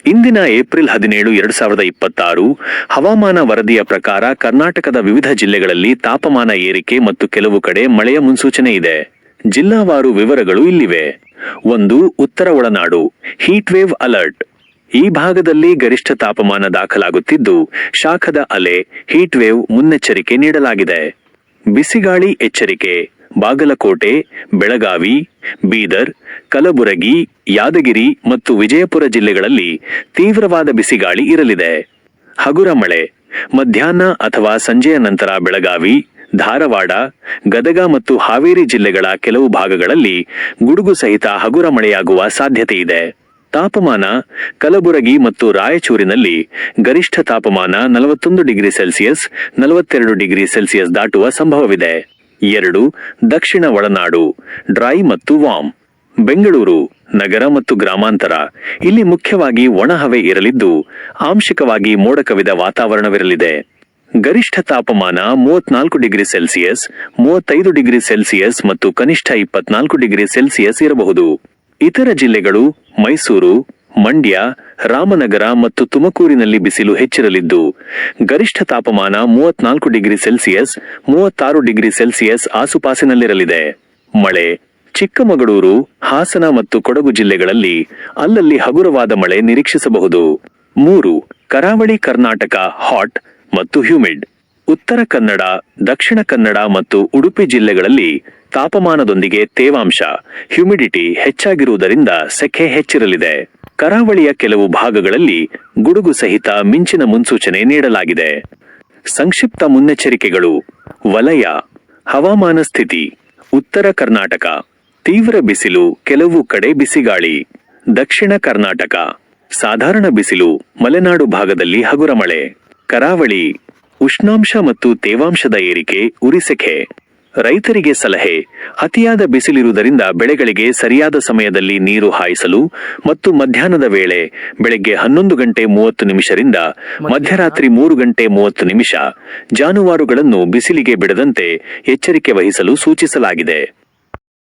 ಇಂದಿನ ಏಪ್ರಿಲ್ 17, 2026 ಹವಾಮಾನ ವರದಿಯ ಪ್ರಕಾರ ಕರ್ನಾಟಕದ ವಿವಿಧ ಜಿಲ್ಲೆಗಳಲ್ಲಿ ತಾಪಮಾನ ಏರಿಕೆ ಮತ್ತು ಕೆಲವು ಕಡೆ ಮಳೆಯ ಮುನ್ಸೂಚನೆ ಇದೆ. ಜಿಲ್ಲಾವಾರು ವಿವರಗಳು ಇಲ್ಲಿವೆ. 1. ಉತ್ತರ ಒಳನಾಡು ಹೀಟ್ ವೇವ್ ಅಲರ್ಟ್. ಈ ಭಾಗದಲ್ಲಿ ಗರಿಷ್ಠ ತಾಪಮಾನ ದಾಖಲಾಗುತ್ತಿದ್ದು ಶಾಖದ ಅಲೆ ಹೀಟ್ ವೇವ್ ಮುನ್ನೆಚ್ಚರಿಕೆ ನೀಡಲಾಗಿದೆ. ಬಿಸಿಗಾಳಿ ಎಚ್ಚರಿಕೆ ಬಾಗಲಕೋಟೆ, ಬೆಳಗಾವಿ, ಬೀದರ್, ಕಲಬುರಗಿ, ಯಾದಗಿರಿ ಮತ್ತು ವಿಜಯಪುರ ಜಿಲ್ಲೆಗಳಲ್ಲಿ ತೀವ್ರವಾದ ಬಿಸಿಗಾಳಿ ಇರಲಿದೆ. ಹಗುರ ಮಳೆ ಮಧ್ಯಾಹ್ನ ಅಥವಾ ಸಂಜೆಯ ನಂತರ ಬೆಳಗಾವಿ, ಧಾರವಾಡ, ಗದಗ ಮತ್ತು ಹಾವೇರಿ ಜಿಲ್ಲೆಗಳ ಕೆಲವು ಭಾಗಗಳಲ್ಲಿ ಗುಡುಗು ಸಹಿತ ಹಗುರ ಮಳೆಯಾಗುವ ಸಾಧ್ಯತೆಯಿದೆ. ತಾಪಮಾನ ಕಲಬುರಗಿ ಮತ್ತು ರಾಯಚೂರಿನಲ್ಲಿ ಗರಿಷ್ಠ ತಾಪಮಾನ 41 ಡಿಗ್ರಿ ಸೆಲ್ಸಿಯಸ್, 42 ಡಿಗ್ರಿ ಸೆಲ್ಸಿಯಸ್ ದಾಟುವ ಸಂಭವವಿದೆ. 2. ದಕ್ಷಿಣ ಒಳನಾಡು ಡ್ರೈ ಮತ್ತು ವಾರ್ಮ್. ಬೆಂಗಳೂರು ನಗರ ಮತ್ತು ಗ್ರಾಮಾಂತರ ಇಲ್ಲಿ ಮುಖ್ಯವಾಗಿ ಒಣಹವೆ ಇರಲಿದ್ದು ಆಂಶಿಕವಾಗಿ ಮೋಡ ಕವಿದ ವಾತಾವರಣವಿರಲಿದೆ. ಗರಿಷ್ಠ ತಾಪಮಾನ 34 ಡಿಗ್ರಿ ಸೆಲ್ಸಿಯಸ್, 35 ಡಿಗ್ರಿ ಸೆಲ್ಸಿಯಸ್ ಮತ್ತು ಕನಿಷ್ಠ 24 ಡಿಗ್ರಿ ಸೆಲ್ಸಿಯಸ್ ಇರಬಹುದು. ಇತರ ಜಿಲ್ಲೆಗಳು ಮೈಸೂರು, ಮಂಡ್ಯ, ರಾಮನಗರ ಮತ್ತು ತುಮಕೂರಿನಲ್ಲಿ ಬಿಸಿಲು ಹೆಚ್ಚಿರಲಿದ್ದು ಗರಿಷ್ಠ ತಾಪಮಾನ 34 ಡಿಗ್ರಿ ಸೆಲ್ಸಿಯಸ್, 36 ಡಿಗ್ರಿ ಸೆಲ್ಸಿಯಸ್ ಆಸುಪಾಸಿನಲ್ಲಿರಲಿದೆ. ಮಳೆ ಚಿಕ್ಕಮಗಳೂರು, ಹಾಸನ ಮತ್ತು ಕೊಡಗು ಜಿಲ್ಲೆಗಳಲ್ಲಿ ಅಲ್ಲಲ್ಲಿ ಹಗುರವಾದ ಮಳೆ ನಿರೀಕ್ಷಿಸಬಹುದು. 3. ಕರಾವಳಿ ಕರ್ನಾಟಕ ಹಾಟ್ ಮತ್ತು ಹ್ಯೂಮಿಡ್. ಉತ್ತರ ಕನ್ನಡ, ದಕ್ಷಿಣ ಕನ್ನಡ ಮತ್ತು ಉಡುಪಿ ಜಿಲ್ಲೆಗಳಲ್ಲಿ ತಾಪಮಾನದೊಂದಿಗೆ ತೇವಾಂಶ ಹ್ಯೂಮಿಡಿಟಿ ಹೆಚ್ಚಾಗಿರುವುದರಿಂದ ಸೆಖೆ ಹೆಚ್ಚಿರಲಿದೆ. ಕರಾವಳಿಯ ಕೆಲವು ಭಾಗಗಳಲ್ಲಿ ಗುಡುಗು ಸಹಿತ ಮಿಂಚಿನ ಮುನ್ಸೂಚನೆ ನೀಡಲಾಗಿದೆ. ಸಂಕ್ಷಿಪ್ತ ಮುನ್ನೆಚ್ಚರಿಕೆಗಳು. ವಲಯ ಹವಾಮಾನ ಸ್ಥಿತಿ. ಉತ್ತರ ಕರ್ನಾಟಕ ತೀವ್ರ ಬಿಸಿಲು, ಕೆಲವು ಕಡೆ ಬಿಸಿಗಾಳಿ. ದಕ್ಷಿಣ ಕರ್ನಾಟಕ ಸಾಧಾರಣ ಬಿಸಿಲು, ಮಲೆನಾಡು ಭಾಗದಲ್ಲಿ ಹಗುರ ಮಳೆ. ಕರಾವಳಿ ಉಷ್ಣಾಂಶ ಮತ್ತು ತೇವಾಂಶದ ಏರಿಕೆ, ಉರಿಸೆಖೆ. ರೈತರಿಗೆ ಸಲಹೆ: ಅತಿಯಾದ ಬಿಸಿಲಿರುವುದರಿಂದ ಬೆಳೆಗಳಿಗೆ ಸರಿಯಾದ ಸಮಯದಲ್ಲಿ ನೀರು ಹಾಯಿಸಲು ಮತ್ತು ಮಧ್ಯಾಹ್ನದ ವೇಳೆ ಬೆಳಗ್ಗೆ 11 ಗಂಟೆ 30 ನಿಮಿಷದಿಂದ ಮಧ್ಯರಾತ್ರಿ 3 ಗಂಟೆ 30 ನಿಮಿಷ ಜಾನುವಾರುಗಳನ್ನು ಬಿಸಿಲಿಗೆ ಬಿಡದಂತೆ ಎಚ್ಚರಿಕೆ ವಹಿಸಲು ಸೂಚಿಸಲಾಗಿದೆ.